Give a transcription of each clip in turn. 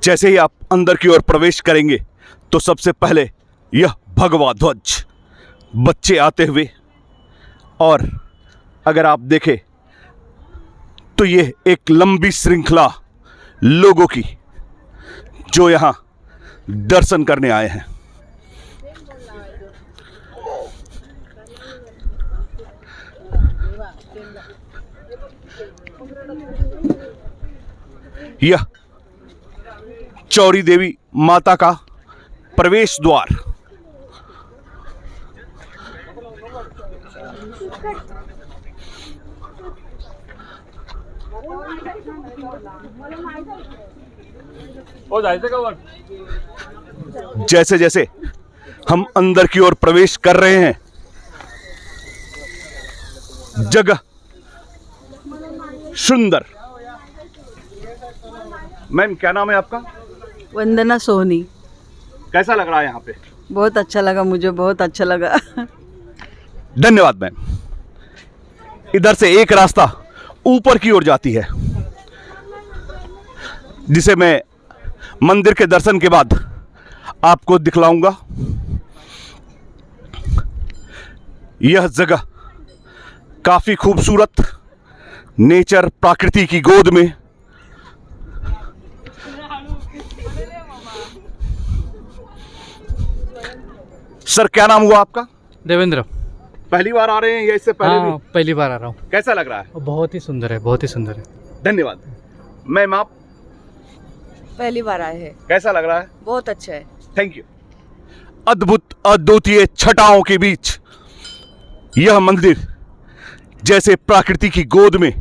जैसे ही आप अंदर की ओर प्रवेश करेंगे तो सबसे पहले यह भगवा ध्वज बच्चे आते हुए, और अगर आप देखें तो यह एक लंबी श्रृंखला लोगों की जो यहाँ दर्शन करने आए हैं। यह चौरी देवी माता का प्रवेश द्वार। जैसे जैसे हम अंदर की ओर प्रवेश कर रहे हैं, जगह सुंदर। मैम, क्या नाम है आपका? वंदना सोनी। कैसा लग रहा है यहाँ पे? बहुत अच्छा लगा, मुझे बहुत अच्छा लगा। धन्यवाद मैम। इधर से एक रास्ता ऊपर की ओर जाती है, जिसे मैं मंदिर के दर्शन के बाद आपको दिखलाऊंगा। यह जगह काफी खूबसूरत, नेचर, प्रकृति की गोद में। सर, क्या नाम हुआ आपका? देवेंद्र। पहली बार आ रहे हैं या इससे पहले भी? पहली बार आ रहा हूँ। कैसा लग रहा है? बहुत ही सुंदर है, बहुत ही सुंदर है। धन्यवाद मैम। आप पहली बार आए हैं। कैसा लग रहा है? बहुत अच्छा है। Thank you. अद्भुत अद्वितीय छटाओं के बीच यह मंदिर जैसे प्रकृति की गोद में।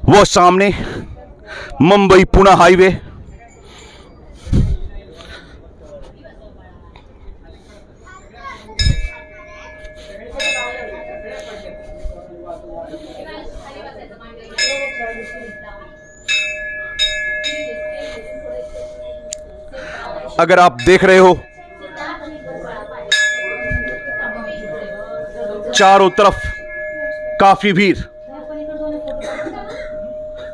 वो सामने मुंबई पुणे हाईवे, अगर आप देख रहे हो चारों तरफ काफी भीड़।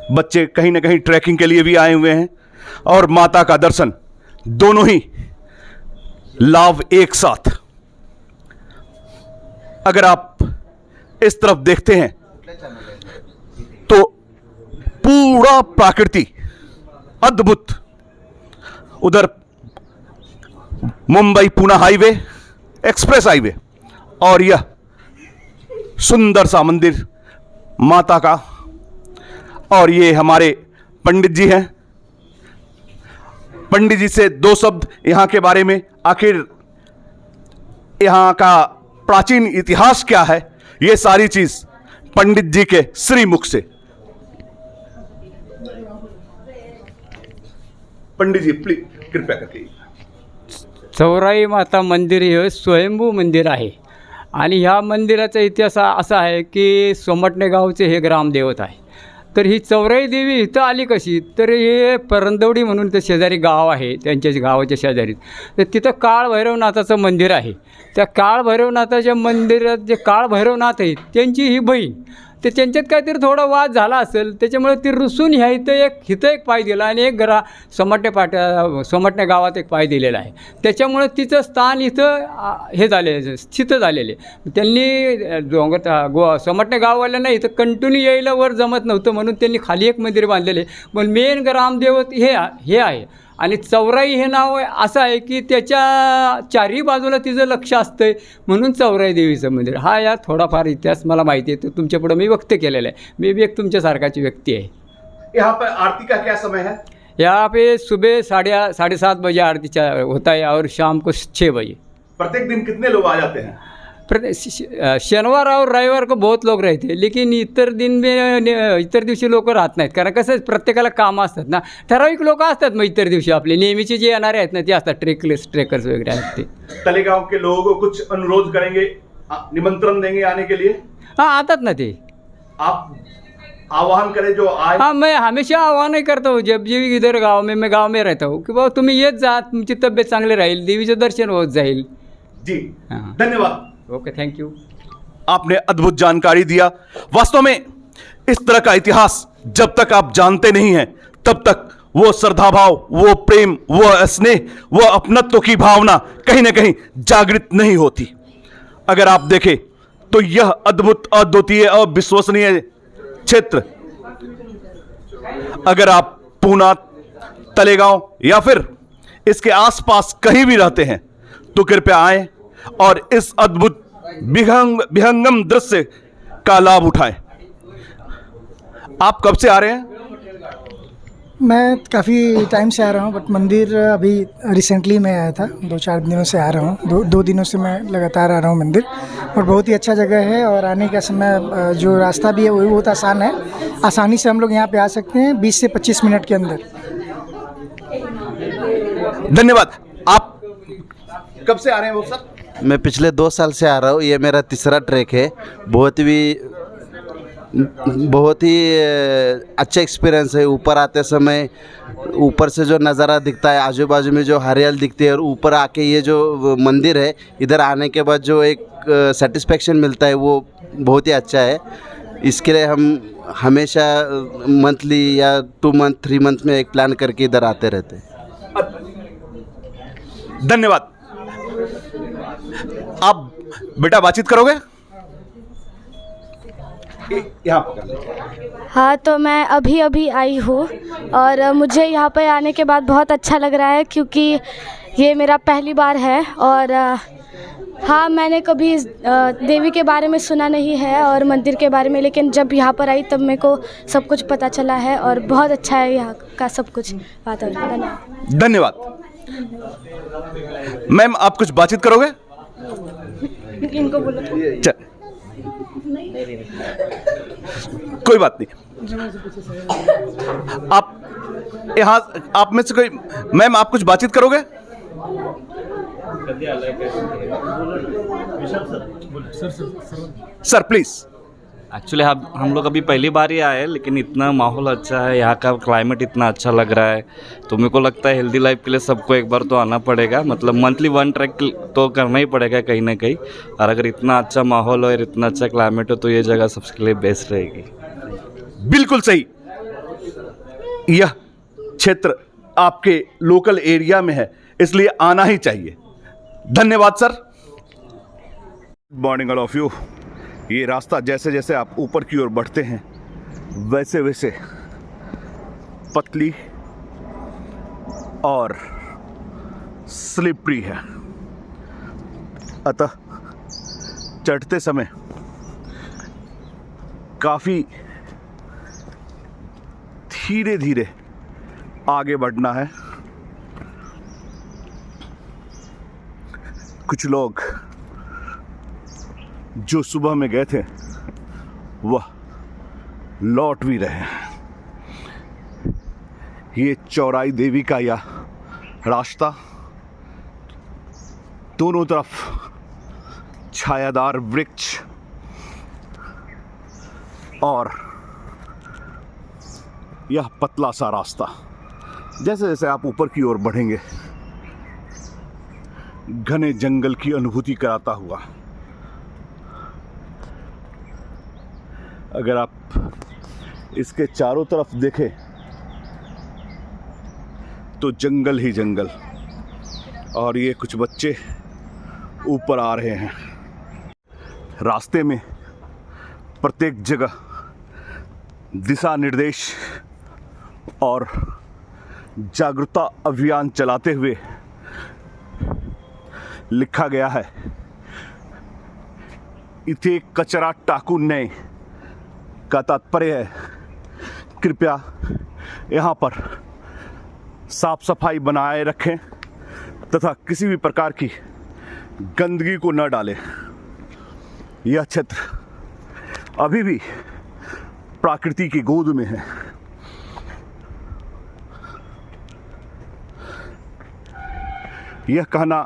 बच्चे कहीं ना कहीं ट्रैकिंग के लिए भी आए हुए हैं और माता का दर्शन, दोनों ही लाभ एक साथ। अगर आप इस तरफ देखते हैं तो पूरा प्रकृति अद्भुत। उधर Mumbai Pune highway, express highway, और यह सुंदर सा मंदिर माता का। और ये हमारे पंडित जी हैं। पंडित जी से दो शब्द यहाँ के बारे में, आखिर यहाँ का प्राचीन इतिहास क्या है, ये सारी चीज पंडित जी के श्रीमुख से। पंडित जी प्लीज कृपया करके। चौराई माता मंदिर हे स्वयंभू मंदिर आहे आणि ह्या मंदिराचा इतिहास असा आहे की सोमटणे गावचे हे ग्रामदेवत आहे। तर ही चौराई देवी इथं आली कशी, तर हे परंदवडी म्हणून ते शेजारी गाव आहे, त्यांच्या गावाच्या शेजारी, तर तिथं काळभैरवनाथाचं मंदिर आहे। त्या काळभैरवनाथाच्या मंदिरात जे काळभैरवनाथ आहेत त्यांची ही बहीण, ते त्यांच्यात काहीतरी थोडा वाद झाला असेल, त्याच्यामुळे ती रुसून ह्या इथं एक पाय दिला आणि एक सोमटणे गावात एक पाय दिलेला आहे। त्याच्यामुळे तिचं स्थान इथं हे झाले, स्थित झालेले। त्यांनी सोमटणे गाववाल्यांना इथं कंटिन्यू यायला वर जमत नव्हतं, म्हणून त्यांनी खाली एक मंदिर बांधलेले। पण मेन ग्रामदेवत हे आहे। आणि चौराई हे नाव असं आहे की त्याच्या चारही बाजूला तिचं लक्ष असतं, म्हणून चौराई देवीचं मंदिर। हा या थोडाफार इतिहास मला माहिती आहे, तो तुमच्या पुढे मी व्यक्त केलेला आहे। मी भी एक तुमच्यासारखाची व्यक्ती आहे। यहाँ पर आरती का क्या समय है? यहाँ पे सुबह 7:30 बजे आरती होता है और शाम को 6 बजे। प्रत्येक दिन कितने लोग आ जाते हैं? शनिवार और रविवार को बहुत लोग रहते हैं, लेकिन इतर दिवशी लोक राहत नाहीत, कारण कसं प्रत्येकाला कामं असतात ना। ठराविक लोक असतात मग इतर दिवशी आपले नेहमीचे जे येणारे आहेत ना ते असतात, ट्रेकर्स वगैरे आहेत ते। तलेगांव के लोगों को कुछ अनुरोध करेंगे, निमंत्रण देंगे आने के लिए? हाँ, आतात ना ते। आप आह्वान करें जो आए। हाँ, मैं हमेशा आह्वान ही करता हूँ जब भी इधर मैं गाँव में रहता हूँ कि बाबा तुम्ही येत जा, तुमची तब्येत चांगली राहील, देवीचं दर्शन होत जाईल। जी हाँ, धन्यवाद। Okay, thank you. आपने अद्भुत जानकारी दिया। वास्तव में इस तरह का इतिहास जब तक आप जानते नहीं हैं तब तक वो श्रद्धाभाव, वो प्रेम, वो स्नेह, वो अपनत्व की भावना कहीं ना कहीं जागृत नहीं होती। अगर आप देखें तो यह अद्भुत, अद्वितीय, अविश्वसनीय क्षेत्र, अगर आप पूना, तलेगांव या फिर इसके आसपास कहीं भी रहते हैं तो कृपया आएं और इस अद्भुत विहंगम दृश्य का लाभ उठाएं। आप कब से आ रहे हैं? मैं काफ़ी टाइम से आ रहा हूँ, बट मंदिर अभी रिसेंटली मैं आया था, 2-4 दिनों से आ रहा हूँ। दो दिनों से मैं लगातार आ रहा हूँ मंदिर, और बहुत ही अच्छा जगह है। और आने का समय, जो रास्ता भी है वो भी बहुत आसान है। आसानी से हम लोग यहाँ पे आ सकते हैं 20 से 25 मिनट के अंदर। धन्यवाद। आप कब से आ रहे हैं वो सर? मैं पिछले 2 साल से आ रहा हूँ, ये मेरा तीसरा ट्रैक है। बहुत ही अच्छा एक्सपीरियंस है। ऊपर आते समय ऊपर से जो नज़ारा दिखता है, आजू बाजू में जो हरियाली दिखती है, और ऊपर आके ये जो मंदिर है, इधर आने के बाद जो एक सेटिस्फेक्शन मिलता है वो बहुत ही अच्छा है। इसके लिए हम हमेशा मंथली या 2 मंथ 3 मंथ में एक प्लान करके इधर आते रहते हैं। धन्यवाद। आप बेटा बातचीत करोगे? यहाँ पर। हाँ, तो मैं अभी आई हूँ और मुझे यहाँ पर आने के बाद बहुत अच्छा लग रहा है, क्योंकि ये मेरा पहली बार है। और हाँ, मैंने कभी देवी के बारे में सुना नहीं है और मंदिर के बारे में, लेकिन जब यहाँ पर आई तब मेरे को सब कुछ पता चला है और बहुत अच्छा है यहाँ का सब कुछ वातावरण। धन्यवाद। मैम, आप कुछ बातचीत करोगे? इनको बोलो। चल, कोई बात नहीं। आप में से कोई, मैम आप कुछ बातचीत करोगे? Sir please. एक्चुअली हम लोग अभी पहली बार ही आए हैं, लेकिन इतना माहौल अच्छा है, यहाँ का क्लाइमेट इतना अच्छा लग रहा है, तो मेरे को लगता है हेल्दी लाइफ के लिए सबको एक बार तो आना पड़ेगा। मतलब मंथली 1 ट्रैक तो करना ही पड़ेगा कहीं ना कहीं। और अगर इतना अच्छा माहौल हो और इतना अच्छा क्लाइमेट हो तो ये जगह सबके लिए बेस्ट रहेगी। बिल्कुल सही। यह क्षेत्र आपके लोकल एरिया में है, इसलिए आना ही चाहिए। धन्यवाद sir. Good morning all of you. ये रास्ता जैसे जैसे आप ऊपर की ओर बढ़ते हैं वैसे वैसे पतली और स्लिपरी है, अतः चढ़ते समय काफ़ी धीरे धीरे आगे बढ़ना है। कुछ लोग जो सुबह में गए थे वह लौट भी रहे हैं। ये चौराई देवी का यह रास्ता, दोनों तरफ छायादार वृक्ष और यह पतला सा रास्ता, जैसे जैसे आप ऊपर की ओर बढ़ेंगे घने जंगल की अनुभूति कराता हुआ। अगर आप इसके चारों तरफ देखें तो जंगल ही जंगल, और ये कुछ बच्चे ऊपर आ रहे हैं। रास्ते में प्रत्येक जगह दिशा निर्देश और जागरूकता अभियान चलाते हुए लिखा गया है, इथे कचरा टाकू नए का तात्पर्य है कृपया यहाँ पर साफ सफाई बनाए रखें तथा किसी भी प्रकार की गंदगी को न डालें। यह क्षेत्र अभी भी प्रकृति की गोद में है। यह कहना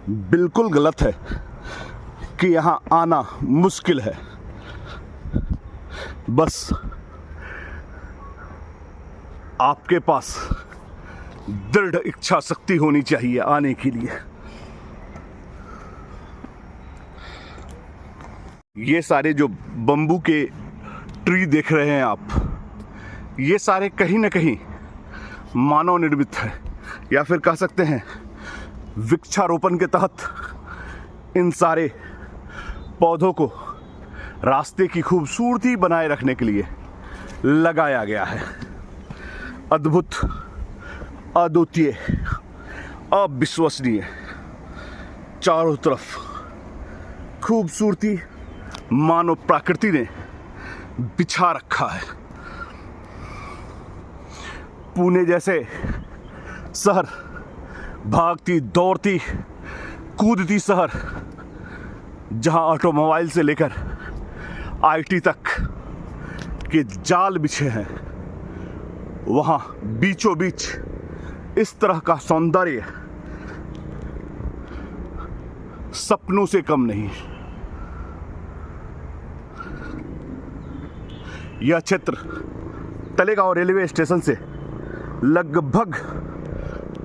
बिल्कुल गलत है कि यहाँ आना मुश्किल है, बस आपके पास दृढ़ इच्छा शक्ति होनी चाहिए आने के लिए। ये सारे जो बम्बू के ट्री देख रहे हैं आप, ये सारे कहीं ना कहीं मानव निर्मित है, या फिर कह सकते हैं वृक्षारोपण के तहत इन सारे पौधों को रास्ते की खूबसूरती बनाए रखने के लिए लगाया गया है। अद्भुत, अद्वितीय, अविश्वसनीय, चारों तरफ खूबसूरती मानव प्रकृति ने बिछा रखा है। पुणे जैसे शहर, भागती दौड़ती कूदती शहर, जहां ऑटोमोबाइल से लेकर आईटी तक के जाल बिछे हैं, वहां बीचों बीच इस तरह का सौंदर्य सपनों से कम नहीं। यह क्षेत्र तलेगांव रेलवे स्टेशन से लगभग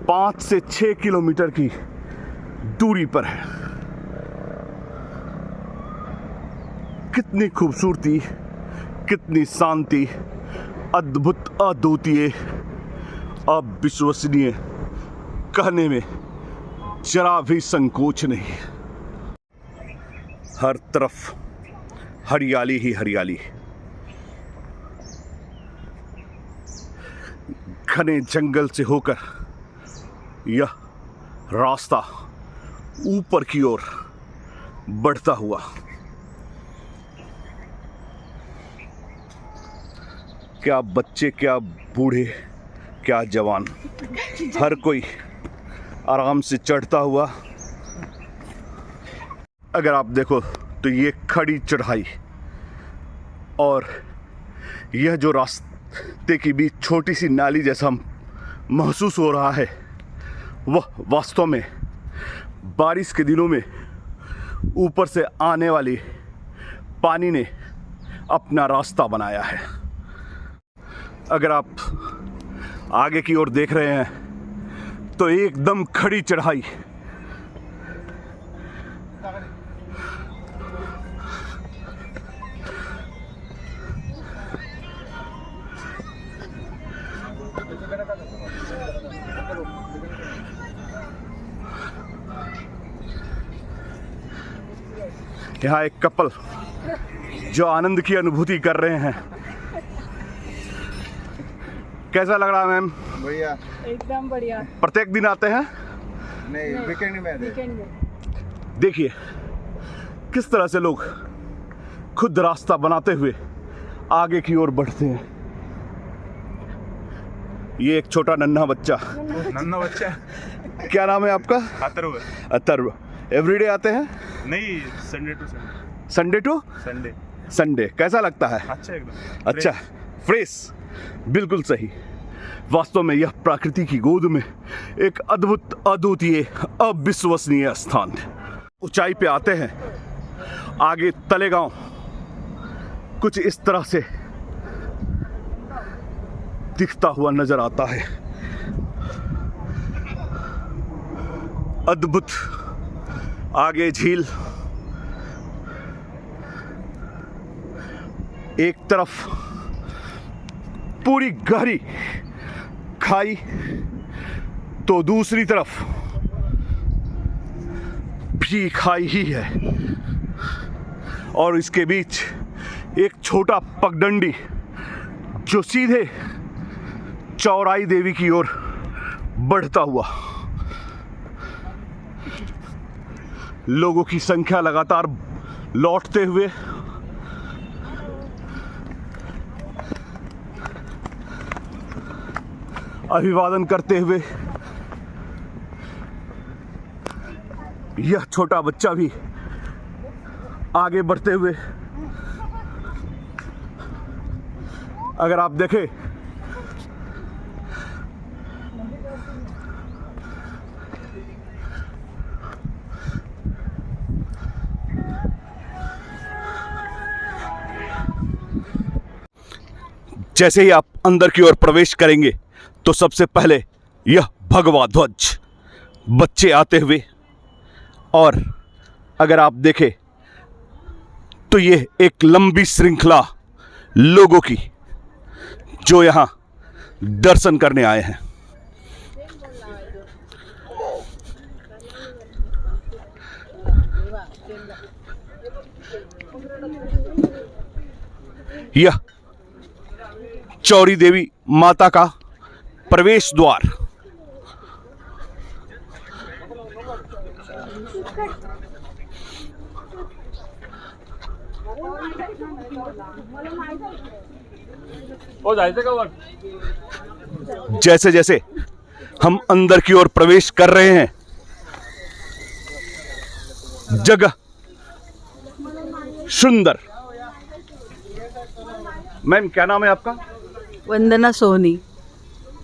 5 से 6 किलोमीटर की दूरी पर है। कितनी खूबसूरती, कितनी शांति, अद्भुत, अद्वितीय, अविश्वसनीय, कहने में जरा भी संकोच नहीं। हर तरफ हरियाली ही हरियाली, घने जंगल से होकर यह रास्ता ऊपर की ओर बढ़ता हुआ। क्या बच्चे, क्या बूढ़े, क्या जवान, हर कोई आराम से चढ़ता हुआ। अगर आप देखो तो ये खड़ी चढ़ाई और यह जो रास्ते के बीच छोटी सी नाली जैसा महसूस हो रहा है, वह वास्तव में बारिश के दिनों में ऊपर से आने वाली पानी ने अपना रास्ता बनाया है। अगर आप आगे की ओर देख रहे हैं तो एकदम खड़ी चढ़ाई, यहाँ एक कपल जो आनंद की अनुभूति कर रहे हैं। कैसा लग रहा है मैम? बढ़िया, एकदम बढ़िया। प्रत्येक दिन आते हैं? नहीं, वीकेंड में देखिए किस तरह से लोग खुद रास्ता बनाते हुए आगे की ओर बढ़ते हैं। ये एक छोटा नन्हा बच्चा, क्या नाम है आपका? अथर्व। अथर्व। एवरीडे आते हैं? नहीं, Sunday to Sunday. Sunday to Sunday. कैसा लगता है? अच्छा, एकदम अच्छा, फ्रेश, बिल्कुल सही। वास्तव में यह प्रकृति की गोद में एक अद्भुत, अद्वितीय, अविश्वसनीय स्थान है। ऊंचाई पे आते हैं, आगे तलेगांव कुछ इस तरह से दिखता हुआ नजर आता है। अद्भुत, आगे झील, एक तरफ पूरी गहरी खाई तो दूसरी तरफ भी खाई ही है, और इसके बीच एक छोटा पगडंडी जो सीधे चौराई देवी की ओर बढ़ता हुआ। लोगों की संख्या लगातार लौटते हुए, अभिवादन करते हुए, यह छोटा बच्चा भी आगे बढ़ते हुए। अगर आप देखें जैसे ही आप अंदर की ओर प्रवेश करेंगे तो सबसे पहले यह भगवा ध्वज बच्चे आते हुए, और अगर आप देखें तो ये एक लंबी श्रृंखला लोगों की जो यहाँ दर्शन करने आए हैं। यह चौरी देवी माता का प्रवेश द्वार। जैसे जैसे हम अंदर की ओर प्रवेश कर रहे हैं, जगह सुंदर। मैम, क्या नाम है आपका? वंदना सोनी।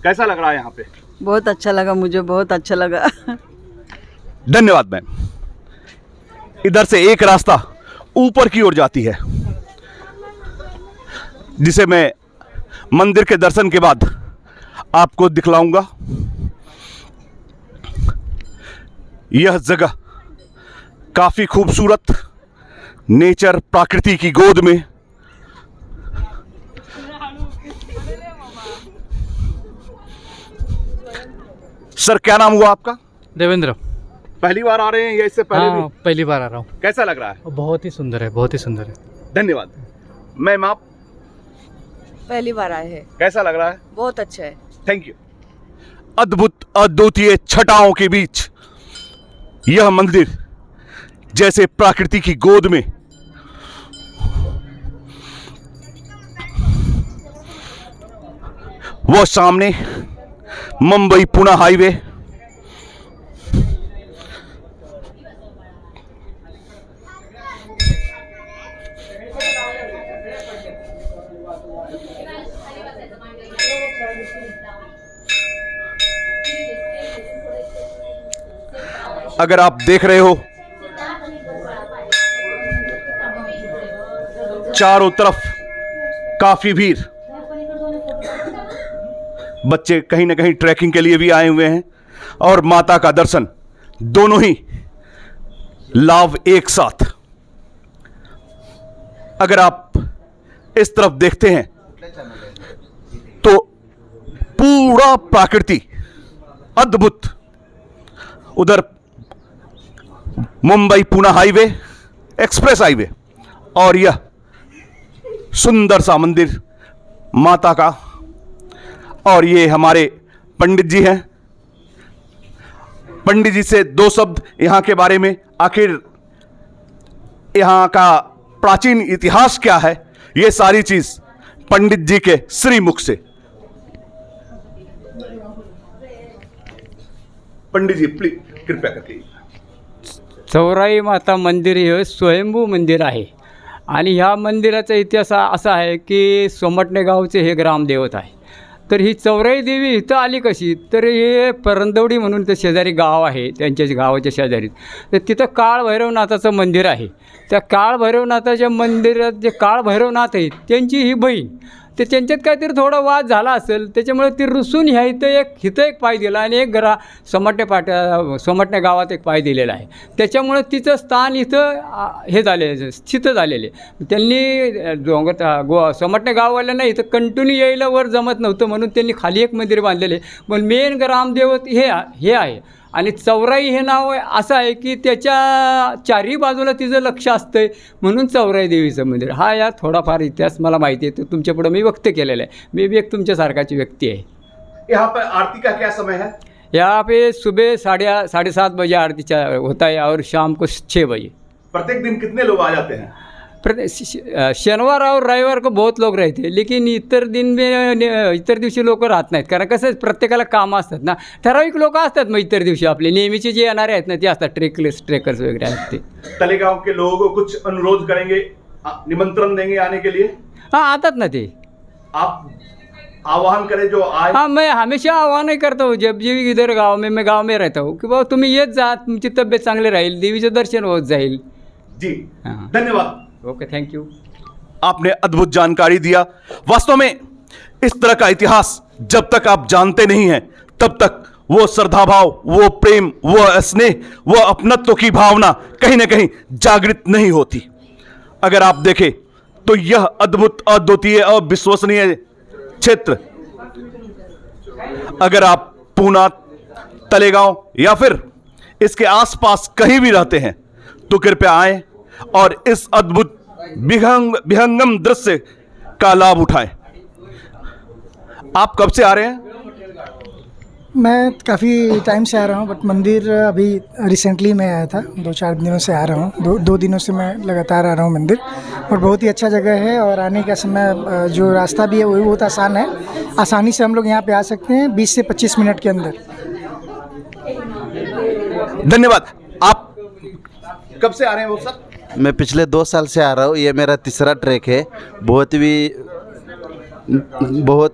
कैसा लग रहा है यहाँ पे? बहुत अच्छा लगा, मुझे बहुत अच्छा लगा। धन्यवाद मैम। इधर से एक रास्ता ऊपर की ओर जाती है, जिसे मैं मंदिर के दर्शन के बाद आपको दिखलाऊंगा। यह जगह काफी खूबसूरत, नेचर, प्रकृति की गोद में। सर, क्या नाम हुआ आपका? देवेंद्र। पहली बार आ रहे हैं या इससे पहले हाँ, भी? पहली बार आ रहा हूँ। कैसा लग रहा है? बहुत ही सुंदर है, बहुत ही सुंदर है। धन्यवाद मैम। आप पहली बार आए हैं। कैसा लग रहा है? बहुत अच्छा है। Thank you. अद्भुत अद्वितीय छटाओं के बीच यह मंदिर जैसे प्रकृति की गोद में। वो सामने मुंबई पुणे हाईवे, अगर आप देख रहे हो चारों तरफ काफी भीड़। बच्चे कहीं ना कहीं ट्रैकिंग के लिए भी आए हुए हैं और माता का दर्शन, दोनों ही लाभ एक साथ। अगर आप इस तरफ देखते हैं तो पूरा प्रकृति अद्भुत। उधर Mumbai Pune highway, express highway, और यह सुंदर सा मंदिर माता का। और ये हमारे पंडित जी हैं। पंडित जी से दो शब्द यहाँ के बारे में, आखिर यहाँ का प्राचीन इतिहास क्या है, ये सारी चीज पंडित जी के श्रीमुख से। पंडित जी प्लीज कृपया करके। चौराई माता मंदिर हे स्वयंभू मंदिर आहे आणि ह्या मंदिराचा इतिहास असा आहे की सोमटणे गावचे हे ग्रामदेवत आहे। तर ही चौराई देवी इथं आली कशी, तर हे परंदवडी म्हणून ते शेजारी गाव आहे, त्यांच्या गावाच्या शेजारी, तर तिथं काळभैरवनाथाचं मंदिर आहे। त्या काळभैरवनाथाच्या मंदिरात जे काळभैरवनाथ आहेत त्यांची ही बहीण, ते त्यांच्यात काहीतरी थोडा वाद झाला असेल, त्याच्यामुळे ती रुसून ह्या इथं एक पाय दिला आणि एक सोमटणे गावात एक पाय दिलेला आहे। त्याच्यामुळे तिचं स्थान इथं हे झाले, स्थित झालेले। त्यांनी सोमटणे गाववाल्यांना इथं कंटिन्यू यायला वर जमत नव्हतं, म्हणून त्यांनी खाली एक मंदिर बांधलेले। पण मेन ग्रामदेवत हे आहे। आणि चौराई हे नाव असं आहे की त्याच्या चारही बाजूला तिचं लक्ष असतं, म्हणून चौराई देवीचं मंदिर। हा या थोडाफार इतिहास मला माहिती आहे, तो तुमच्या पुढे मी व्यक्त केलेला आहे। मी भी एक तुमच्यासारखाची व्यक्ती आहे। यहाँ पर आरती का क्या समय है? यहाँ पे सुबह 7:30 बजे आरती होता है और शाम को 6 बजे। प्रत्येक दिन कितने लोग आ जाते हैं? शनिवार और रविवार को बहुत लोग रहते हैं, लेकिन इतर दिवशी लोक राहत नाहीत, कारण कसं प्रत्येकाला कामं असतात ना। ठराविक लोक असतात, मग इतर दिवशी आपले नेहमीचे जे येणारे आहेत ना ते असतात, ट्रेकर्स वगैरे आहेत ते। तलेगांव के लोगों को कुछ अनुरोध करेंगे, निमंत्रण देंगे आने के लिए? हाँ, आतात ना ते। आप आह्वान करें जो आए। हाँ, मैं हमेशा आह्वान ही करता हूँ जब भी इधर गाँव में, मैं गाँव में रहता हूँ, कि बाबा तुम्ही येत जा, तुमची तब्येत चांगली राहील, देवीचं दर्शन होत जाईल। जी हाँ, धन्यवाद। Okay, thank you. आपने अद्भुत जानकारी दिया। वास्तव में इस तरह का इतिहास जब तक आप जानते नहीं हैं, तब तक वो श्रद्धाभाव, वो प्रेम, वो स्नेह, वो अपनत्व की भावना कहीं ना कहीं जागृत नहीं होती। अगर आप देखें तो यह अद्भुत, अद्वितीय, अविश्वसनीय क्षेत्र अगर आप पूना, तलेगांव या फिर इसके आसपास कहीं भी रहते हैं तो कृपया आएं और इस अद्भुत विहंगम दृश्य का लाभ उठाएं। आप कब से आ रहे हैं? मैं काफ़ी टाइम से आ रहा हूँ, बट मंदिर अभी रिसेंटली मैं आया था, 2-4 दिनों से आ रहा हूँ। दो दिनों से मैं लगातार आ रहा हूँ मंदिर, और बहुत ही अच्छा जगह है। और आने का समय, जो रास्ता भी है वो भी बहुत आसान है। आसानी से हम लोग यहाँ पे आ सकते हैं 20 से 25 मिनट के अंदर। धन्यवाद। आप कब से आ रहे हैं वो सर? मैं पिछले 2 साल से आ रहा हूँ, ये मेरा तीसरा ट्रैक है। बहुत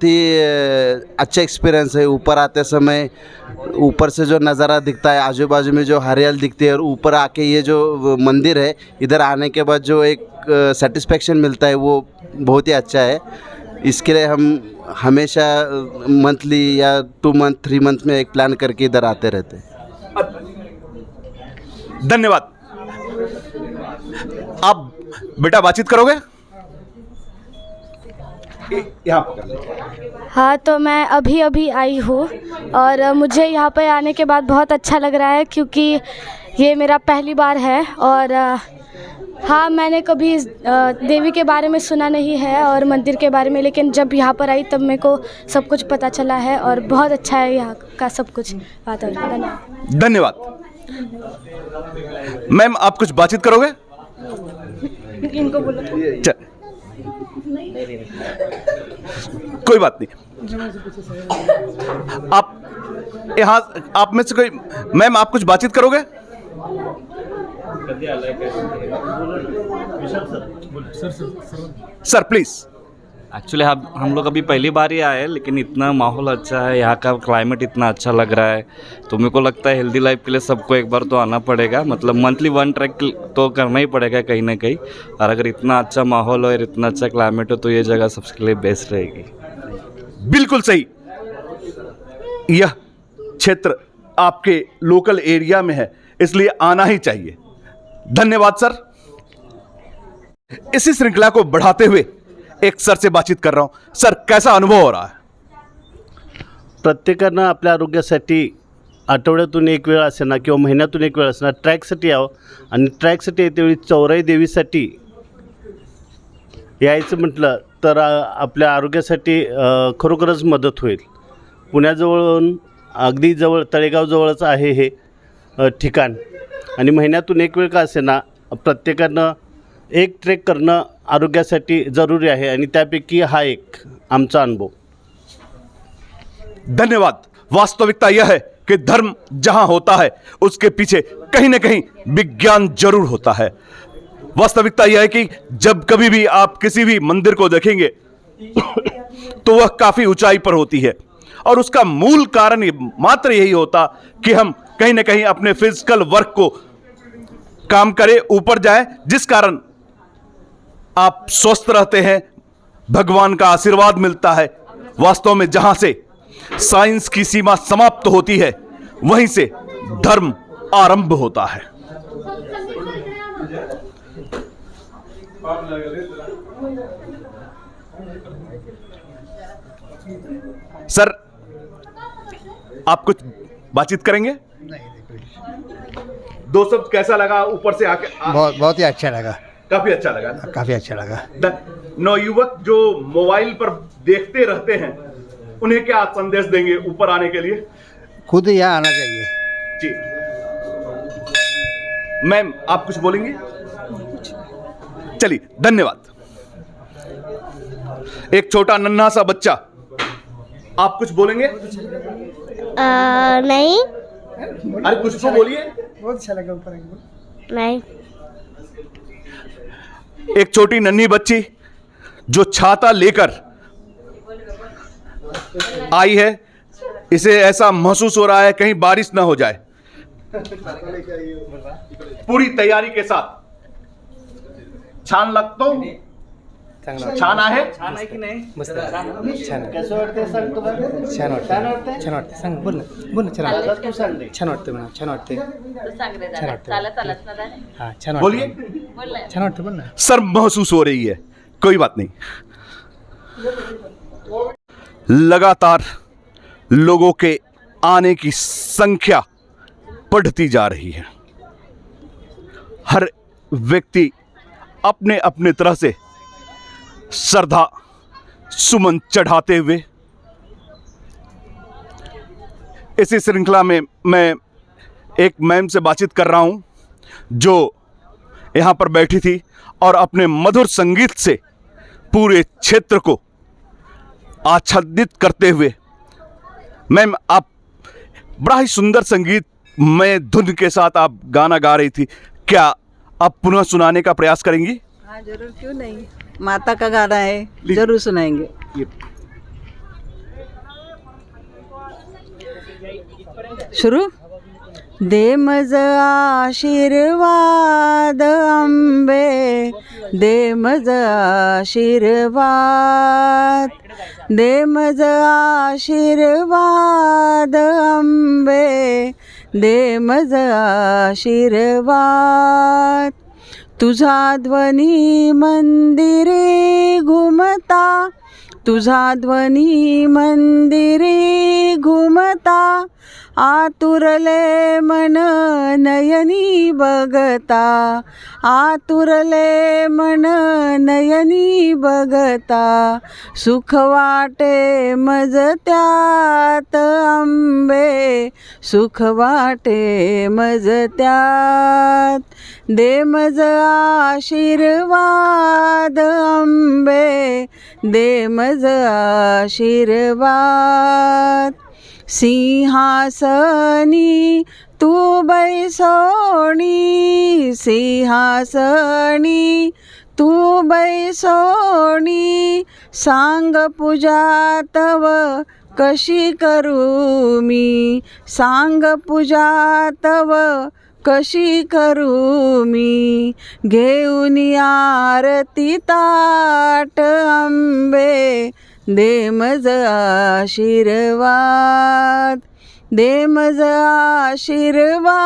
ही अच्छा एक्सपीरियंस है। ऊपर आते समय ऊपर से जो नज़ारा दिखता है, आजू बाजू में जो हरियाली दिखती है, और ऊपर आके ये जो मंदिर है, इधर आने के बाद जो एक सेटिस्फेक्शन मिलता है वो बहुत ही अच्छा है। इसके लिए हम हमेशा मंथली या 2 मंथ 3 मंथ में एक प्लान करके इधर आते रहते हैं। धन्यवाद। आप बेटा बातचीत करोगे? यहाँ पर। हाँ, तो मैं अभी आई हूँ और मुझे यहाँ पर आने के बाद बहुत अच्छा लग रहा है, क्योंकि ये मेरा पहली बार है। और हाँ, मैंने कभी देवी के बारे में सुना नहीं है और मंदिर के बारे में, लेकिन जब यहाँ पर आई तब मेरे को सब कुछ पता चला है और बहुत अच्छा है यहाँ का सब कुछ वातावरण। धन्यवाद। मैम, आप कुछ बातचीत करोगे? इनको बोलो। चल, कोई बात नहीं। आप यहाँ, आप में से कोई, मैम आप कुछ बातचीत करोगे? Sir please. एक्चुअली हम लोग अभी पहली बार ही आए हैं, लेकिन इतना माहौल अच्छा है, यहाँ का क्लाइमेट इतना अच्छा लग रहा है, तो मेरे को लगता है हेल्दी लाइफ के लिए सबको एक बार तो आना पड़ेगा। मतलब मंथली 1 ट्रैक तो करना ही पड़ेगा कहीं ना कहीं। और अगर इतना अच्छा माहौल हो और इतना अच्छा क्लाइमेट हो तो ये जगह सबके लिए बेस्ट रहेगी। बिल्कुल सही। यह क्षेत्र आपके लोकल एरिया में है, इसलिए आना ही चाहिए। धन्यवाद सर। इसी श्रृंखला को बढ़ाते हुए एक सर से बातचीत कर रहा हूं। सर, कैसा अनुभव हो रहा है? प्रत्येकानं आपल्या आरोग्यासाठी आठवड्यातून एक वेळ असे ना किंवा महिन्यातून एक वेळ असणार ट्रॅकसाठी यावं, आणि ट्रॅकसाठी येतेवेळी चौराई देवीसाठी यायचं म्हटलं तर आपल्या आरोग्यासाठी खरोखरच मदत होईल. पुण्याजवळून अगदी जवळ तळेगावजवळच आहे हे ठिकाण, आणि महिन्यातून एक वेळ का असे ना प्रत्येकानं एक ट्रेक करणं आरोग्यासाठी जरूरी आहे, आणि त्यापैकी हा एक आमचा अनुभव. धन्यवाद। वास्तविकता यह है कि धर्म जहां होता है उसके पीछे कहीं ना कहीं विज्ञान जरूर होता है। वास्तविकता यह है कि जब कभी भी आप किसी भी मंदिर को देखेंगे तो वह काफी ऊंचाई पर होती है, और उसका मूल कारण मात्र यही होता कि हम कहीं ना कहीं अपने फिजिकल वर्क को काम करें, ऊपर जाए, जिस कारण आप स्वस्थ रहते हैं, भगवान का आशीर्वाद मिलता है। वास्तव में जहां से साइंस की सीमा समाप्त होती है वहीं से धर्म आरंभ होता है। सर, आप कुछ बातचीत करेंगे? दो शब्द कैसा लगा ऊपर से आके? बहुत ही अच्छा लगा, काफी अच्छा लगा। काफ़ी अच्छा लगा। नवयुवक जो मोबाइल पर देखते रहते हैं उन्हें क्या संदेश देंगे ऊपर आने के लिए? खुद यहाँ आना चाहिए। जी मैम, आप कुछ बोलेंगे? चलिए, धन्यवाद। एक छोटा नन्हा सा बच्चा, आप कुछ बोलेंगे? नहीं। अरे कुछ तो बोलिए। बहुत अच्छा लगा ऊपर नहीं। एक छोटी नन्ही बच्ची जो छाता लेकर आई है, इसे ऐसा महसूस हो रहा है कहीं बारिश ना हो जाए। पूरी तैयारी के साथ। छान लगतो? छान आहे? छान आहे की नाही? मस्त कसं वाटतंय सांग तुला? छान वाटतं. छान वाटतं. सांग, बोल ना. छान वाटतं. छान वाटतं म्हणा. छान वाटते. छान वाटतं. हां, छान वाटतं. बोलिए। छान वाटतं, बोल ना. सर, महसूस हो रही है कोई बात नहीं। लगातार लोगों के आने की संख्या बढ़ती जा रही है। हर व्यक्ति अपने अपने तरह से श्रद्धा सुमन चढ़ाते हुए इसी श्रृंखला में मैं एक मैम से बातचीत कर रहा हूं जो यहाँ पर बैठी थी और अपने मधुर संगीत से पूरे क्षेत्र को आच्छादित करते हुए, मैम आप बड़ा ही सुंदर संगीत में धुन के साथ आप गाना गा रही थी, क्या आप पुनः सुनाने का प्रयास करेंगी? हाँ जरूर, क्यों नहीं। माता का गाना है, जरूर सुनाएंगे। शुरू। दे मज आशीर्वाद अंबे, दे मज आशीर्वाद, दे मज आशीर्वाद अंबे, दे मज आशीर्वाद। तुझा ध्वनी मंदिरे घुमता, तुझा ध्वनी मंदिरे घुमता, आतुरले मन नयनी बघता, आतुरले मन नयनी बघता, सुख वाटे मज त्यात अंबे, सुख वाटे मज त्यात। दे मज आशीर्वाद अंबे, दे मज आशीर्वाद। सिंहासनी तू बैसोणी, सिंहासनी तू बैसोणी, सांग पूजा तव कशी करू मी, सांग पूजा तव कशी करू मी। घेऊन आरती ताट अंबे, दे मज आशीर्वाद, दे मज आशीर्वाद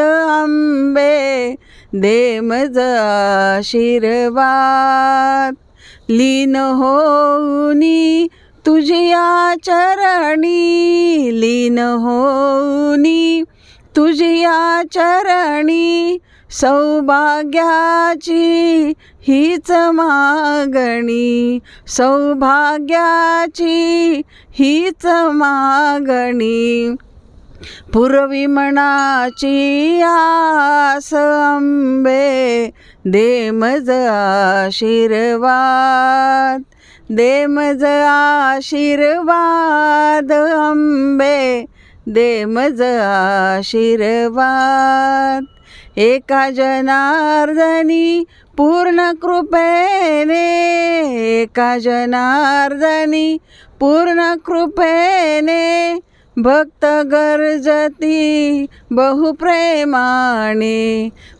अंबे, दे मज आशीर्वाद। लीन होऊनी तुझ्या चरणी, लीन होऊनी तुझ्या चरणी, सौभाग्याची हीच मागणी, सौभाग्याची हीच मागणी। पूर्वी मनाची आस अंबे, दे मज आशीर्वाद, दे मज आशीर्वाद अंबे, दे मज आशीर्वाद। एका जनार्दनी पूर्ण कृपेने, एका जनार्दनी पूर्ण कृपेने, भक्त गरजती बहुप्रेमाने,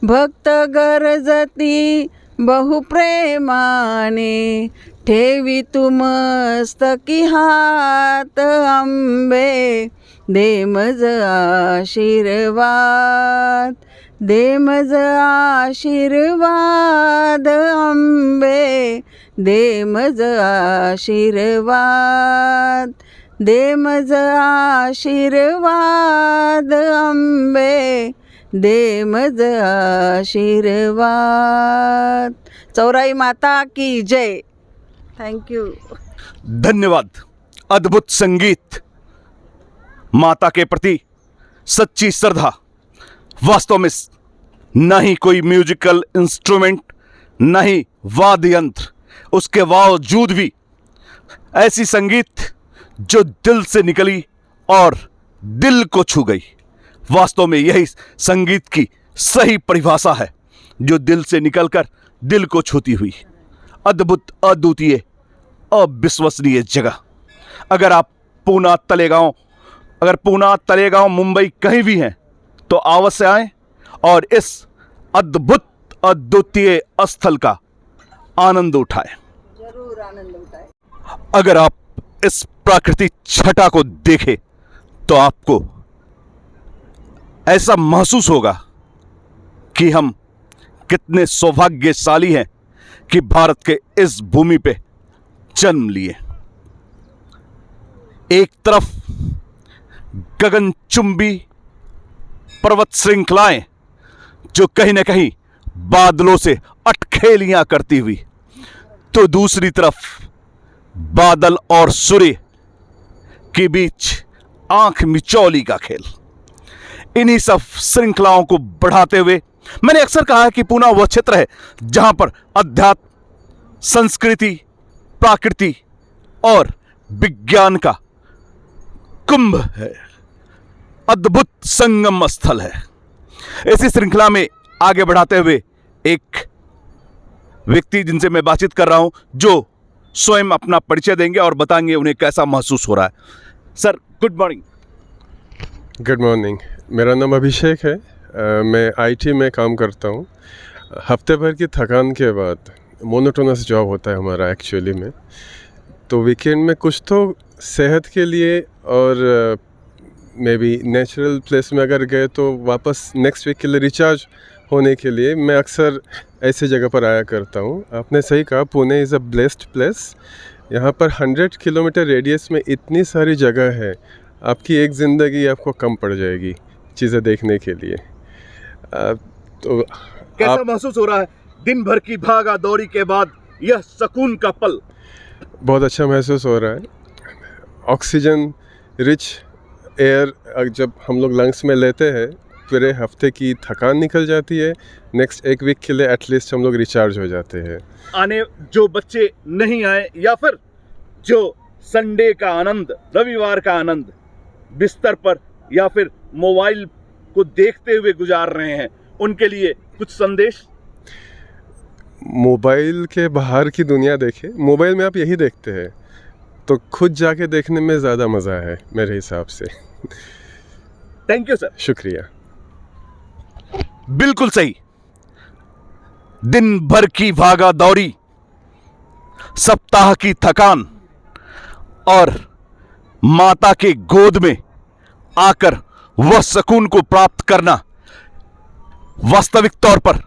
भक्त गरजती बहुप्रेमाने। ठेवी तू मस्तकी हात अंबे, दे मज आशीर्वाद, दे मज आशीर्वाद अंबे, दे मज आशीर्वाद, दे मज आशीर्वाद अंबे, दे मज आशीर्वाद। चौराई माता की जय। Thank you. धन्यवाद। अद्भुत संगीत, माता के प्रति सच्ची श्रद्धा। वास्तव में न ही कोई म्यूजिकल इंस्ट्रूमेंट, न ही वाद्य यंत्र, उसके बावजूद भी ऐसी संगीत जो दिल से निकली और दिल को छू गई। वास्तव में यही संगीत की सही परिभाषा है, जो दिल से निकलकर दिल को छूती हुई। अद्भुत, अद्वितीय, अविश्वसनीय जगह। अगर आप पूना तलेगांव मुंबई कहीं भी हैं तो अवश्य आएं और इस अद्भुत, अद्वितीय स्थल का आनंद उठाएं। जरूर आनंद उठाएं। अगर आप इस प्राकृतिक छटा को देखें तो आपको ऐसा महसूस होगा कि हम कितने सौभाग्यशाली हैं कि भारत के इस भूमि पे जन्म लिए। एक तरफ गगनचुंबी पर्वत श्रृंखलाएं जो कहीं ना कहीं बादलों से अटखेलियां करती हुई, तो दूसरी तरफ बादल और सूर्य के बीच आंख मिचौली का खेल। इन्हीं सब श्रृंखलाओं को बढ़ाते हुए मैंने अक्सर कहा है कि पूना वह क्षेत्र है जहां पर अध्यात्म, संस्कृति, प्रकृति और विज्ञान का कुंभ है, अद्भुत संगम स्थल है। इसी श्रृंखला में आगे बढ़ाते हुए एक व्यक्ति जिनसे मैं बातचीत कर रहा हूं, जो स्वयं अपना परिचय देंगे और बताएंगे उन्हें कैसा महसूस हो रहा है। Sir, good morning. Good morning, मेरा नाम अभिषेक है। मैं आईटी में काम करता हूँ। हफ्ते भर की थकान के बाद मोनोटोनस जॉब होता है हमारा एक्चुअली में, तो वीकेंड में कुछ तो सेहत के लिए और मे बी नेचुरल प्लेस में अगर गए तो वापस नेक्स्ट वीक के लिए रिचार्ज होने के लिए मैं अक्सर ऐसे जगह पर आया करता हूँ। आपने सही कहा, Pune is a blessed place. यहाँ पर 100 किलोमीटर रेडियस में इतनी सारी जगह है, आपकी एक ज़िंदगी आपको कम पड़ जाएगी चीज़ें देखने के लिए। तो कैसा महसूस हो रहा है दिन भर की भागा दौड़ी के बाद यह सुकून का पल? बहुत अच्छा महसूस हो रहा है। ऑक्सीजन रिच एयर जब हम लोग लंग्स में लेते हैं, पूरे हफ्ते की थकान निकल जाती है। नेक्स्ट एक वीक के लिए एटलीस्ट हम लोग रिचार्ज हो जाते हैं। आने जो बच्चे नहीं आए या फिर जो संडे का आनंद, रविवार का आनंद बिस्तर पर या फिर मोबाइल को देखते हुए गुजार रहे हैं, उनके लिए कुछ संदेश? मोबाइल के बाहर की दुनिया देखें। मोबाइल में आप यही देखते हैं, तो खुद जाके देखने में ज़्यादा मज़ा है मेरे हिसाब से। Thank you sir. शुक्रिया। बिल्कुल सही। दिन भर की भागा दौड़ी, सप्ताह की थकान और माता के गोद में आकर वह सुकून को प्राप्त करना, वास्तविक तौर पर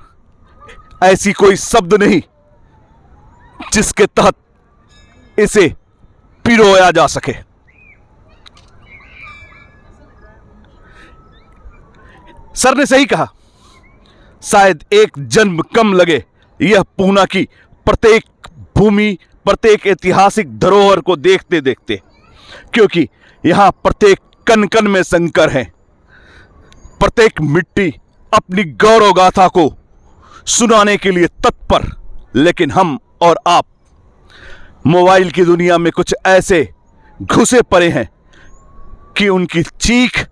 ऐसी कोई शब्द नहीं जिसके तहत इसे पिरोया जा सके। सर ने सही कहा, शायद एक जन्म कम लगे यह पूना की प्रत्येक भूमि, प्रत्येक ऐतिहासिक धरोहर को देखते देखते, क्योंकि यहां प्रत्येक कण कण में शंकर हैं। प्रत्येक मिट्टी अपनी गौरव गाथा को सुनाने के लिए तत्पर, लेकिन हम और आप मोबाइल की दुनिया में कुछ ऐसे घुसे पड़े हैं कि उनकी चीख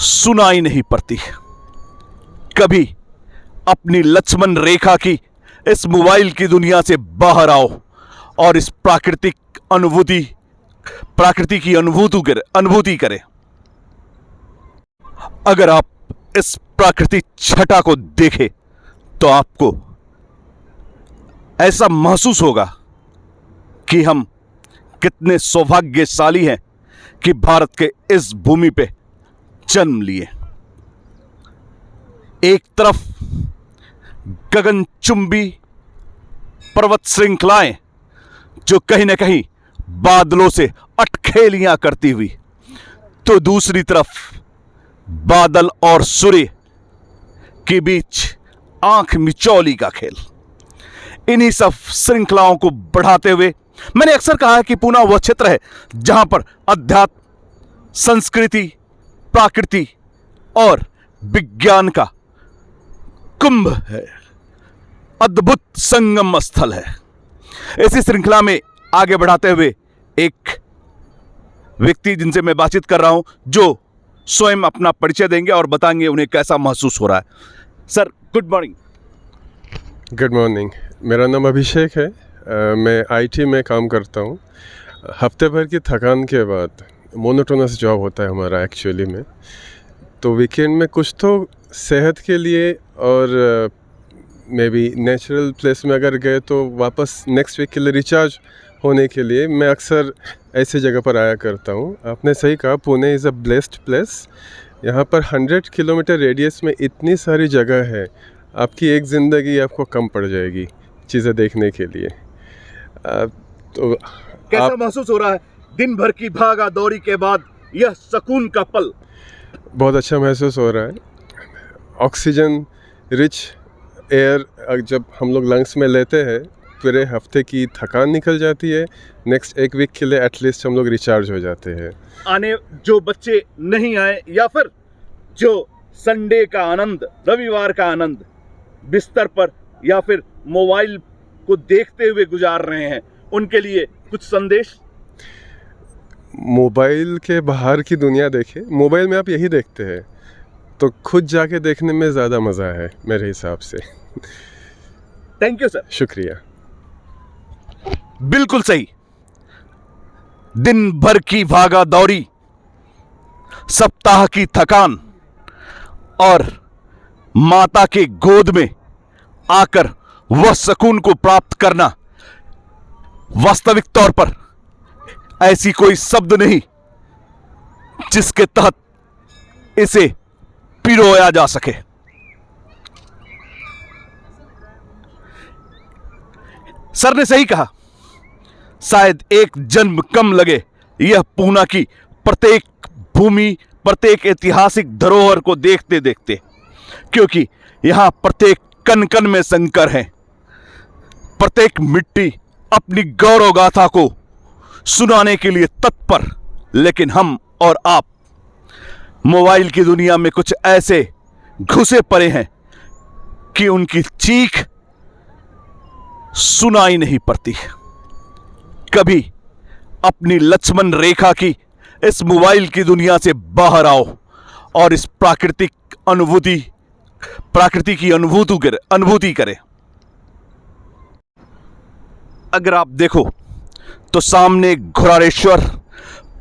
सुनाई नहीं पड़ती। कभी अपनी लक्ष्मण रेखा की इस मोबाइल की दुनिया से बाहर आओ और इस प्राकृति की अनुभूति करें। अगर आप इस प्राकृतिक छटा को देखें तो आपको ऐसा महसूस होगा कि हम कितने सौभाग्यशाली हैं कि भारत के इस भूमि पे जन्म लिए। एक तरफ गगनचुंबी पर्वत श्रृंखलाएं जो कहीं ना कहीं बादलों से अटखेलियां करती हुई, तो दूसरी तरफ बादल और सूर्य के बीच आंख मिचौली का खेल। इन्हीं सब श्रृंखलाओं को बढ़ाते हुए मैंने अक्सर कहा है कि पूना वह क्षेत्र है जहां पर अध्यात्म, संस्कृति, प्रकृति और विज्ञान का कुंभ है, अद्भुत संगम स्थल है। इसी श्रृंखला में आगे बढ़ाते हुए एक व्यक्ति जिनसे मैं बातचीत कर रहा हूं, जो स्वयं अपना परिचय देंगे और बताएंगे उन्हें कैसा महसूस हो रहा है। Sir, good morning. Good morning, मेरा नाम अभिषेक है। मैं आईटी में काम करता हूँ। हफ्ते भर की थकान के बाद मोनोटोनस जॉब होता है हमारा एक्चुअली में, तो वीकेंड में कुछ तो सेहत के लिए और मे बी नेचुरल प्लेस में अगर गए तो वापस नेक्स्ट वीक के लिए रिचार्ज होने के लिए मैं अक्सर ऐसे जगह पर आया करता हूँ। आपने सही कहा, Pune is a blessed place. यहाँ पर 100 किलोमीटर रेडियस में इतनी सारी जगह है, आपकी एक ज़िंदगी आपको कम पड़ जाएगी चीज़ें देखने के लिए। तो कैसा महसूस हो रहा है दिन भर की भागा दौड़ी के बाद यह सुकून का पल? बहुत अच्छा महसूस हो रहा है। ऑक्सीजन रिच एयर जब हम लोग लंग्स में लेते हैं, पूरे हफ्ते की थकान निकल जाती है। नेक्स्ट एक वीक के लिए एटलीस्ट हम लोग रिचार्ज हो जाते हैं। आने जो बच्चे नहीं आए या फिर जो संडे का आनंद, रविवार का आनंद बिस्तर पर या फिर मोबाइल को देखते हुए गुजार रहे हैं, उनके लिए कुछ संदेश? मोबाइल के बाहर की दुनिया देखें। मोबाइल में आप यही देखते हैं, तो खुद जाके देखने में ज़्यादा मज़ा है मेरे हिसाब से। Thank you sir. शुक्रिया। बिल्कुल सही। दिन भर की भागा दौड़ी, सप्ताह की थकान और माता के गोद में आकर वह सुकून को प्राप्त करना, वास्तविक तौर पर ऐसी कोई शब्द नहीं जिसके तहत इसे पिरोया जा सके। सर ने सही कहा, शायद एक जन्म कम लगे यह पूना की प्रत्येक भूमि, प्रत्येक ऐतिहासिक धरोहर को देखते देखते, क्योंकि यहां प्रत्येक कण कण में शंकर है। प्रत्येक मिट्टी अपनी गौरव गाथा को सुनाने के लिए तत्पर, लेकिन हम और आप मोबाइल की दुनिया में कुछ ऐसे घुसे पड़े हैं कि उनकी चीख सुनाई नहीं पड़ती। कभी अपनी लक्ष्मण रेखा की इस मोबाइल की दुनिया से बाहर आओ और इस प्राकृति की अनुभूति करें। अगर आप देखो तो सामने घोराडेश्वर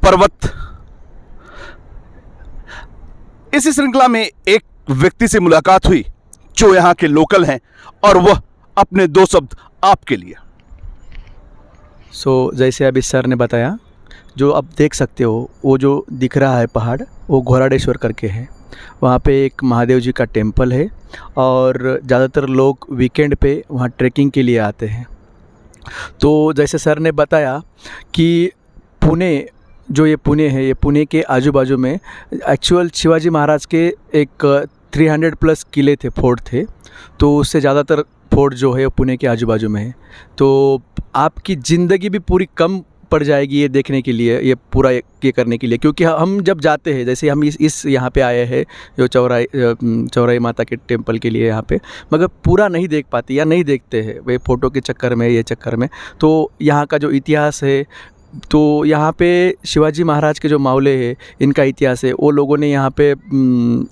पर्वत। इसी श्रृंखला में एक व्यक्ति से मुलाकात हुई जो यहाँ के लोकल हैं और वह अपने दो शब्द आपके लिए। जैसे अभी सर ने बताया, जो आप देख सकते हो वो जो दिख रहा है पहाड़, वो घोराडेश्वर करके है। वहाँ पे एक महादेव जी का टेम्पल है और ज़्यादातर लोग वीकेंड पे वहाँ ट्रैकिंग के लिए आते हैं। तो जैसे सर ने बताया कि पुणे, जो ये पुणे है, ये पुणे के आजू बाजू में एक्चुअल शिवाजी महाराज के एक 300 प्लस किले थे, फोर्ट थे। तो उससे ज़्यादातर फोर्ट जो है वो पुणे के आजू बाजू में है। तो आपकी ज़िंदगी भी पूरी कम पड़ जाएगी ये देखने के लिए, ये पूरा ये करने के लिए। क्योंकि हम जब जाते हैं, जैसे हम इस यहाँ पे आए हैं जो चौराई माता के टेम्पल के लिए यहाँ पे, मगर पूरा नहीं देख पाते या नहीं देखते हैं वे फ़ोटो के चक्कर में, ये चक्कर में। तो यहाँ का जो इतिहास है, तो यहाँ पे शिवाजी महाराज के जो मावले हैं, इनका इतिहास है। वो लोगों ने यहाँ पे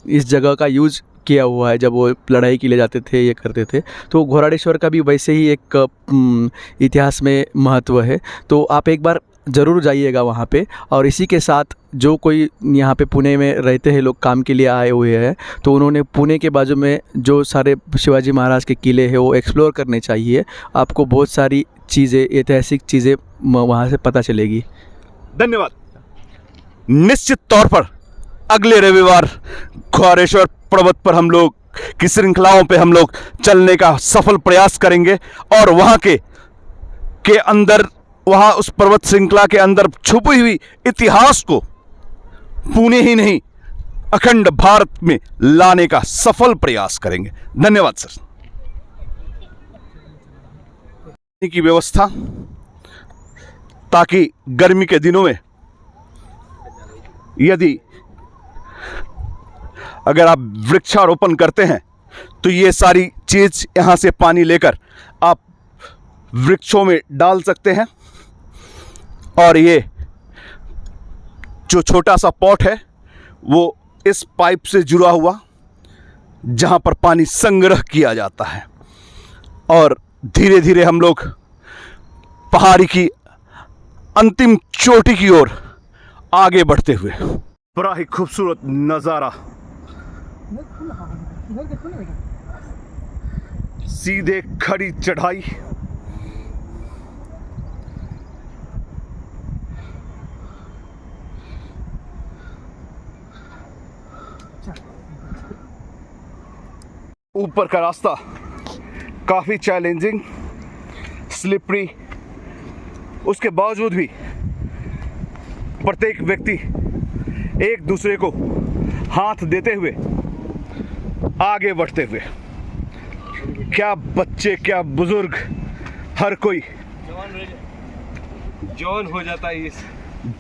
इस जगह का यूज़ किया हुआ है जब वो लड़ाई के लिए जाते थे, ये करते थे। तो घोराडेश्वर का भी वैसे ही एक इतिहास में महत्व है। तो आप एक बार ज़रूर जाइएगा वहाँ पे। और इसी के साथ जो कोई यहाँ पे पुणे में रहते हैं लोग, काम के लिए आए हुए हैं, तो उन्होंने पुणे के बाजू में जो सारे शिवाजी महाराज के किले हैं वो एक्सप्लोर करने चाहिए। आपको बहुत सारी चीज़ें, ऐतिहासिक चीज़ें वहाँ से पता चलेगी। धन्यवाद। निश्चित तौर पर अगले रविवार घोराडेश्वर पर्वत पर हम लोग की श्रृंखलाओं पे हम लोग चलने का सफल प्रयास करेंगे और वहाँ के अंदर, वहाँ उस पर्वत श्रृंखला के अंदर छुपी हुई इतिहास को पुणे ही नहीं अखंड भारत में लाने का सफल प्रयास करेंगे। धन्यवाद सर। की व्यवस्था, ताकि गर्मी के दिनों में यदि अगर आप वृक्षारोपण करते हैं तो ये सारी चीज़ यहाँ से पानी लेकर आप वृक्षों में डाल सकते हैं। और ये जो छोटा सा पॉट है वो इस पाइप से जुड़ा हुआ, जहाँ पर पानी संग्रह किया जाता है। और धीरे धीरे हम लोग पहाड़ी की अंतिम चोटी की ओर आगे बढ़ते हुए, बड़ा ही खूबसूरत नज़ारा, सीधे खड़ी चढ़ाई, ऊपर का रास्ता काफ़ी चैलेंजिंग, स्लिपरी, उसके बावजूद भी प्रत्येक व्यक्ति एक दूसरे को हाथ देते हुए आगे बढ़ते हुए, क्या बच्चे क्या बुजुर्ग, हर कोई जवान हो जाता है। इस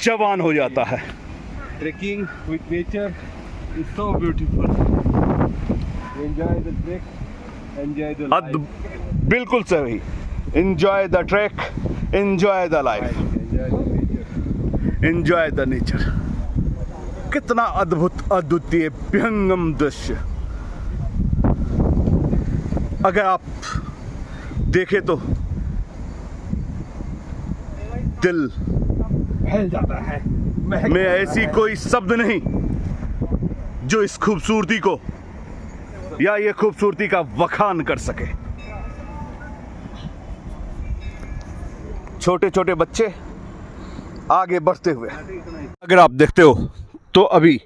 जवान हो जाता है। Trekking with nature is so beautiful. Enjoy the trek, enjoy the life. बिल्कुल सही। Enjoy the track, enjoy the life, enjoy the nature. कितना अद्भुत, अद्वितीय, विहंगम दृश्य। अगर आप देखें तो दिल हिल जाता है। में ऐसी कोई शब्द नहीं जो इस खूबसूरती को या ये खूबसूरती का वखान कर सके। छोटे छोटे बच्चे आगे बढ़ते हुए, अगर आप देखते हो तो अभी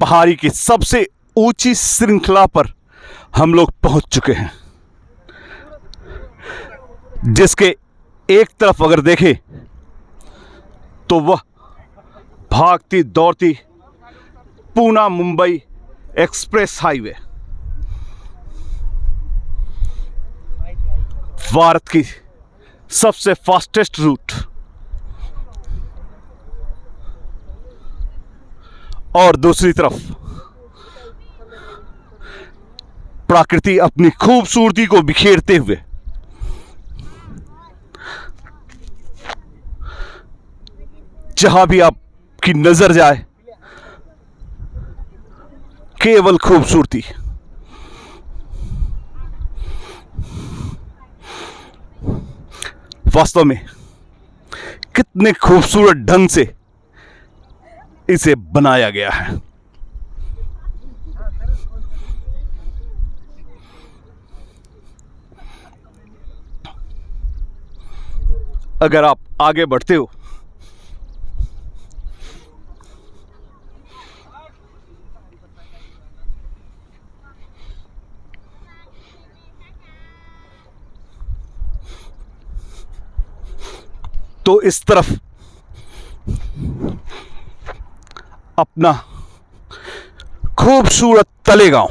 पहाड़ी की सबसे ऊंची श्रृंखला पर हम लोग पहुंच चुके हैं, जिसके एक तरफ अगर देखें तो वह भागती दौड़ती पूना मुंबई एक्सप्रेस हाईवे, भारत की सबसे फास्टेस्ट रूट, और दूसरी तरफ प्रकृति अपनी खूबसूरती को बिखेरते हुए जहां भी आपकी नजर जाए केवल खूबसूरती। वास्तव में कितने खूबसूरत ढंग से इसे बनाया गया है। अगर आप आगे बढ़ते हो तो इस तरफ अपना खूबसूरत तलेगांव,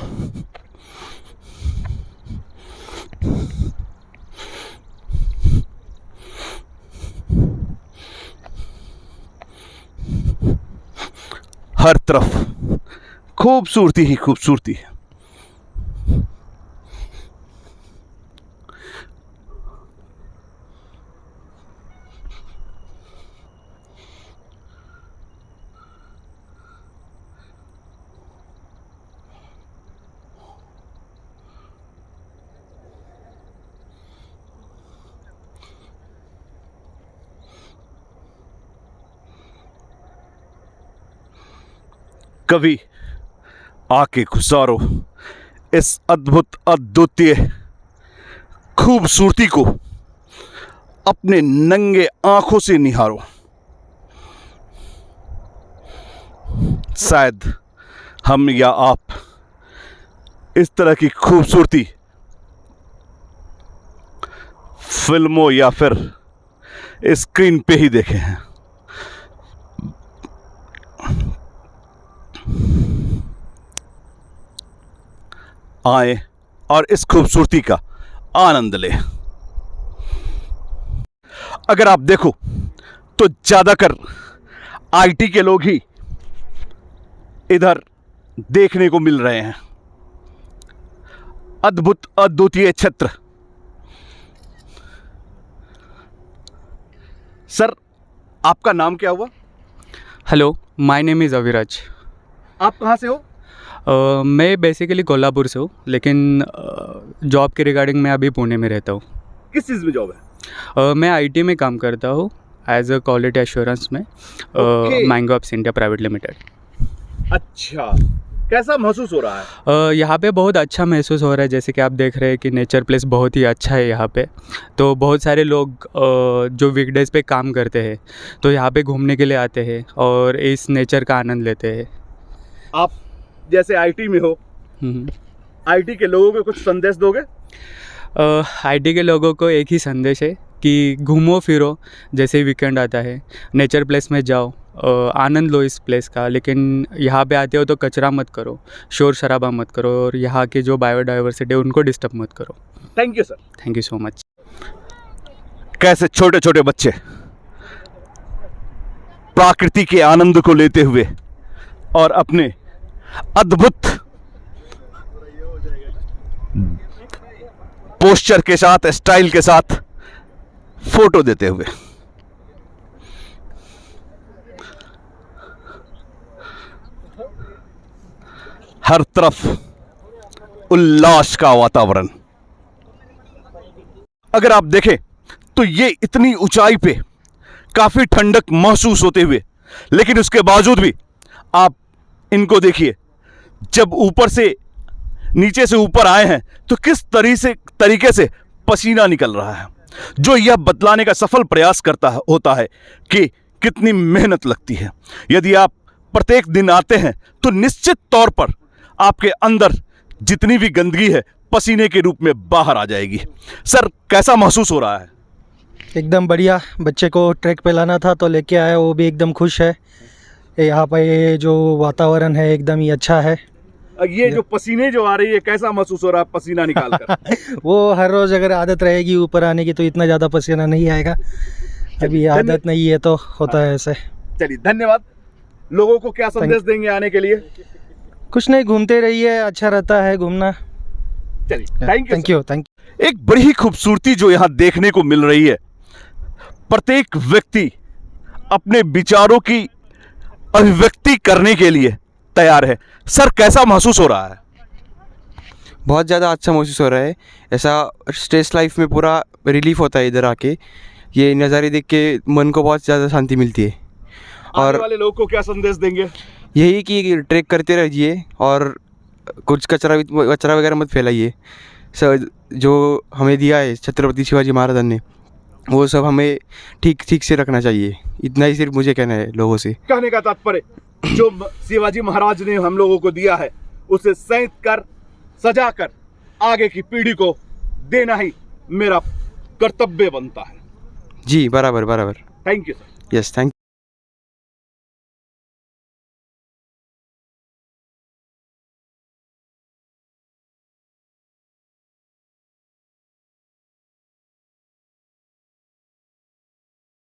हर तरफ खूबसूरती ही खूबसूरती है। कभी आके गुजारो इस अद्भुत, अद्वितीय खूबसूरती को, अपने नंगे आंखों से निहारो। शायद हम या आप इस तरह की खूबसूरती फिल्मों या फिर स्क्रीन पे ही देखे हैं। आए और इस खूबसूरती का आनंद ले। अगर आप देखो तो ज़्यादातर आईटी के लोग ही इधर देखने को मिल रहे हैं। अद्भुत, अद्वितीय क्षेत्र। सर, आपका नाम क्या हुआ? Hello, my name is Aviraj. आप कहाँ से हो? मैं बेसिकली कोल्हापुर से हूँ, लेकिन जॉब के रिगार्डिंग मैं अभी पुणे में रहता हूँ। किस चीज़ में जॉब है? मैं आईटी में काम करता हूँ एज अ क्वालिटी एश्योरेंस में, mango apps India private limited. अच्छा, कैसा महसूस हो रहा है? यहाँ पे बहुत अच्छा महसूस हो रहा है। जैसे कि आप देख रहे हैं कि नेचर प्लेस बहुत ही अच्छा है यहाँ पे। तो बहुत सारे लोग जो वीकडेज़ पे काम करते हैं तो यहाँ पे घूमने के लिए आते हैं और इस नेचर का आनंद लेते हैं। आप जैसे आईटी में हो, आईटी के लोगों को कुछ संदेश दोगे? आईटी के लोगों को एक ही संदेश है कि घूमो फिरो, जैसे ही वीकेंड आता है नेचर प्लेस में जाओ, आनंद लो इस प्लेस का, लेकिन यहाँ पे आते हो तो कचरा मत करो, शोर शराबा मत करो, और यहाँ के जो बायोडाइवर्सिटी है उनको डिस्टर्ब मत करो। Thank you sir. Thank you so much. कैसे छोटे छोटे बच्चे प्रकृति के आनंद को लेते हुए और अपने अद्भुत पोस्चर के साथ, स्टाइल के साथ फोटो देते हुए। हर तरफ उल्लास का वातावरण। अगर आप देखें तो ये इतनी ऊंचाई पे काफी ठंडक महसूस होते हुए, लेकिन उसके बावजूद भी आप इनको देखिए, जब ऊपर से नीचे से ऊपर आए हैं तो किस तरीके से पसीना निकल रहा है, जो यह बतलाने का सफल प्रयास होता है कि कितनी मेहनत लगती है। यदि आप प्रत्येक दिन आते हैं तो निश्चित तौर पर आपके अंदर जितनी भी गंदगी है पसीने के रूप में बाहर आ जाएगी। सर, कैसा महसूस हो रहा है? एकदम बढ़िया। बच्चे को ट्रैक पे लाना था तो लेके आया, वो भी एकदम खुश है। यहाँ पे जो वातावरण है एकदम ही अच्छा है। ये जो पसीने जो आ रही है, कैसा महसूस हो रहा है पसीना निकालकर? वो हर रोज़ अगर आदत रहेगी ऊपर आने की तो इतना ज़्यादा पसीना नहीं आएगा। अभी आदत नहीं है तो होता है ऐसे। चलिए, धन्यवाद। लोगों को क्या संदेश देंगे आने के लिए? कुछ नहीं, घूमते रहिए, अच्छा रहता है घूमना। चलिए, थैंक यू। एक बड़ी ही खूबसूरती जो यहाँ देखने को मिल रही है। प्रत्येक व्यक्ति अपने विचारों की अभिव्यक्ति करने के लिए तैयार है। सर, कैसा महसूस हो रहा है? बहुत ज़्यादा अच्छा महसूस हो रहा है। ऐसा स्ट्रेस लाइफ में पूरा रिलीफ होता है इधर आके। ये नज़ारे देख के मन को बहुत ज़्यादा शांति मिलती है। और आने वाले लोगों को क्या संदेश देंगे? यही कि ट्रैक करते रहिए और कुछ कचरा वगैरह मत फैलाइए। सर, जो हमें दिया है छत्रपति शिवाजी महाराज ने, वो सब हमें ठीक से रखना चाहिए। इतना ही सिर्फ मुझे कहना है लोगों से। कहने का तात्पर्य, जो शिवाजी महाराज ने हम लोगों को दिया है उसे संत कर, सजा कर आगे की पीढ़ी को देना ही मेरा कर्तव्य बनता है। जी, बराबर। Thank you sir. Yes, thank